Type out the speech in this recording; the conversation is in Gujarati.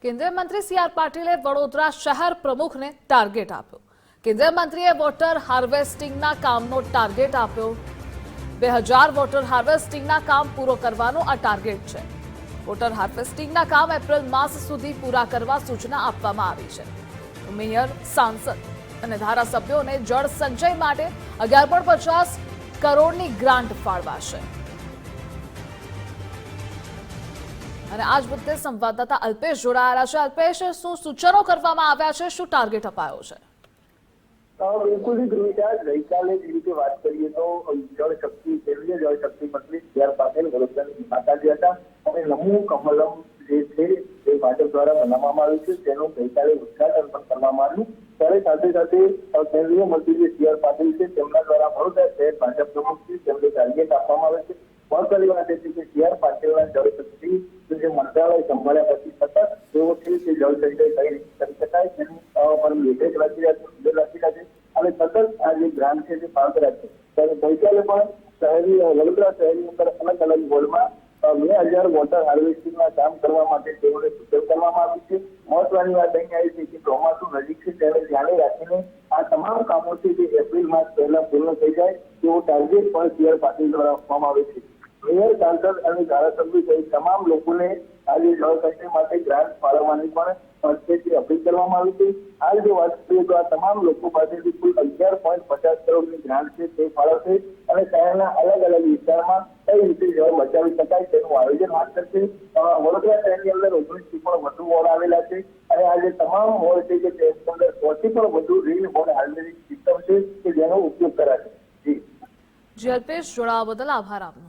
કેન્દ્રીય મંત્રી સી.આર. પાટીલે વડોદરા શહેર પ્રમુખને ટાર્ગેટ આપ્યો। કેન્દ્રીય મંત્રીએ વોટર હાર્વેસ્ટિંગના કામનો ટાર્ગેટ આપ્યો। 2000 વોટર હાર્વેસ્ટિંગના કામ પૂરો કરવાનો આ ટાર્ગેટ છે। વોટર હાર્વેસ્ટિંગના કામ એપ્રિલ માસ સુધી પૂરા કરવા સૂચના આપવામાં આવી છે। મેયર, સાંસદ અને ધારાસભ્યોને જળ સંચય માટે 11.50 કરોડની ગ્રાન્ટ ફાળવાશે। અને આજ મુદ્દે સંવાદદાતા અલ્પેશ જોડાયેલા છે। અલ્પેશ, શું સૂચનો કરવામાં આવ્યા છે, શું ટાર્ગેટ અપાયો છે? બિલકુલ ગઈકાલે જે રીતે વાત કરીએ તો જળશક્તિ કેન્દ્રીય જળશક્તિ મંત્રી સી.આર. પાટીલ વડોદરાની મુલાકાત હતા અને નમો કમલમ જે છે તે ભાજપ દ્વારા બનાવવામાં આવ્યું છે તેનું ગઈકાલે ઉદઘાટન પણ કરવામાં આવ્યું। ત્યારે સાથે સાથે કેન્દ્રીય મંત્રી જે સી.આર. પાટીલ છે તેમના દ્વારા વડોદરા શહેર ભાજપ પ્રમુખ છે તેમને ટાર્ગેટ આપવામાં આવે છે। મહત્વની વાત એ છે કે સી.આર. પાટીલના જળશક્તિ જે મંત્રાલય સંભાળ્યા પછી સતત તેઓ છે તે જળ સંચય કઈ રીતે કરી શકાય તેની પર લેખક રાખી રહ્યા છે અને સતત આ જે ગ્રાન્ટ છે તે ફાળવતા રાખે ત્યારે ગઈકાલે પણ શહેરી વડોદરા શહેરની અંદર અલગ અલગ વોર્ડમાં 2000 વોટર હાર્વેસ્ટિંગના કામ કરવા માટે તેઓને સૂચન કરવામાં આવ્યું છે। મહત્વની વાત અહીં આવી છે કે ચોમાસું નજીક છે તેને ધ્યાને રાખીને આ તમામ કામો છે તે એપ્રિલ માસ પહેલા પૂર્ણ થઈ જાય તેવો ટાર્ગેટ પણ સી.આર. પાટીલ દ્વારા આપવામાં આવે છે। મેયર, સાંસદ અને ધારાસભ્યો સહિત તમામ લોકોને આજે જળ સંચય માટે ગ્રાન્ટ ફાળવવાની પણ અપીલ કરવામાં આવી છે। હાલ જો વાત કરીએ તો આ તમામ લોકો પાસેથી કુલ 11.50 કરોડની ગ્રાન્ટ છે તે ફાળવશે અને શહેરના અલગ અલગ વિસ્તારમાં કઈ રીતે જળ બચાવી શકાય તેનું આયોજન હાથ કરશે। વડોદરા શહેરની અંદર 19થી પણ વધુ વોર્ડ આવેલા છે અને આ જે તમામ વોર્ડ છે કે તેની અંદર 100થી પણ વધુ રેન વોર્ડ હાર્વેસ્ટિંગ સિસ્ટમ છે કે જેનો ઉપયોગ કરાશે। જી અલ્પેશ, જોડાવા બદલ આભાર આપનો।